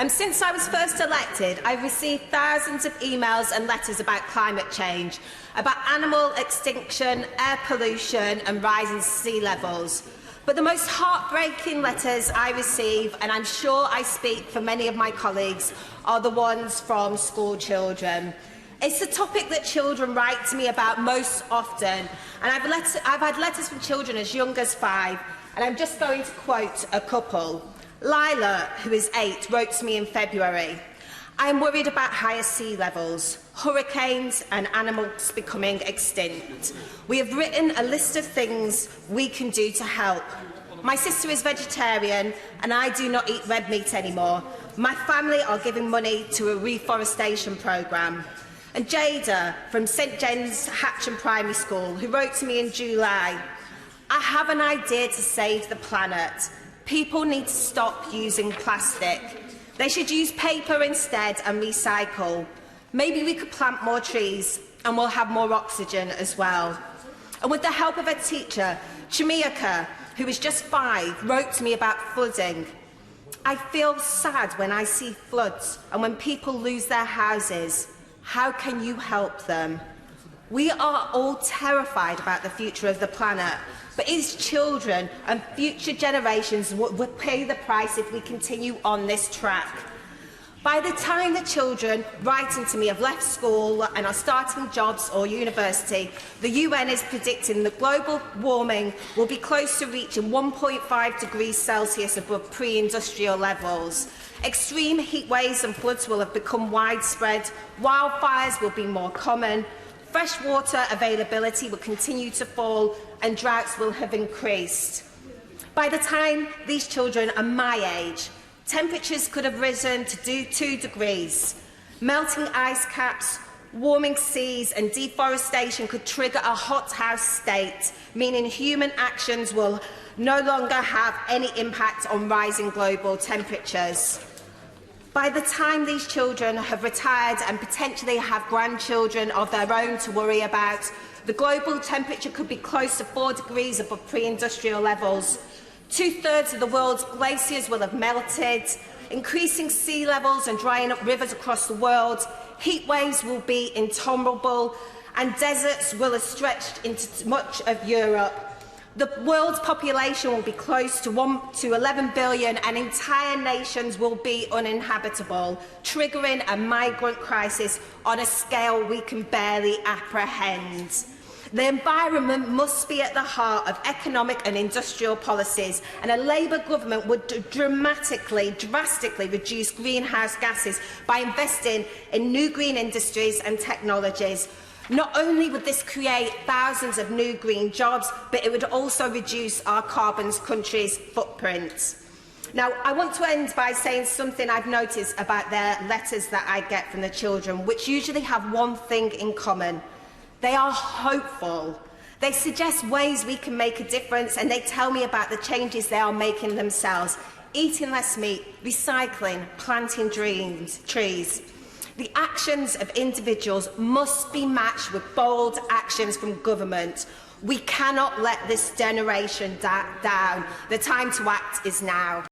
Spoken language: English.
Since I was first elected, I've received thousands of emails and letters about climate change, about animal extinction, air pollution and rising sea levels. But the most heartbreaking letters I receive, and I'm sure I speak for many of my colleagues, are the ones from school children. It's the topic that children write to me about most often, and I've had letters from children as young as 5, and I'm just going to quote a couple. Lila, who is 8, wrote to me in February, "I am worried about higher sea levels, hurricanes and animals becoming extinct. We have written a list of things we can do to help. My sister is vegetarian and I do not eat red meat anymore. My family are giving money to a reforestation programme." And Jada from St James Hatcham Primary School, who wrote to me in July, "I have an idea to save the planet. People need to stop using plastic. They should use paper instead and recycle. Maybe we could plant more trees and we'll have more oxygen as well." And with the help of a teacher, Chamiaka, who is just 5, wrote to me about flooding. "I feel sad when I see floods and when people lose their houses. How can you help them?" We are all terrified about the future of the planet, but its children and future generations will pay the price if we continue on this track. By the time the children writing to me have left school and are starting jobs or university, the UN is predicting that global warming will be close to reaching 1.5 degrees Celsius above pre-industrial levels. Extreme heat waves and floods will have become widespread, wildfires will be more common, fresh water availability will continue to fall, and droughts will have increased. By the time these children are my age, temperatures could have risen to 2 degrees. Melting ice caps, warming seas and deforestation could trigger a hothouse state, meaning human actions will no longer have any impact on rising global temperatures. By the time these children have retired and potentially have grandchildren of their own to worry about, the global temperature could be close to 4 degrees above pre-industrial levels. 2/3 of the world's glaciers will have melted, increasing sea levels and drying up rivers across the world. Heat waves will be intolerable and deserts will have stretched into much of Europe. The world's population will be close to 11 billion and entire nations will be uninhabitable, triggering a migrant crisis on a scale we can barely apprehend. The environment must be at the heart of economic and industrial policies, and a Labour government would drastically reduce greenhouse gases by investing in new green industries and technologies. Not only would this create thousands of new green jobs, but it would also reduce our carbon country's footprint. Now, I want to end by saying something I've noticed about their letters that I get from the children, which usually have one thing in common. They are hopeful. They suggest ways we can make a difference, and they tell me about the changes they are making themselves. Eating less meat, recycling, planting trees. The actions of individuals must be matched with bold actions from government. We cannot let this generation down. The time to act is now.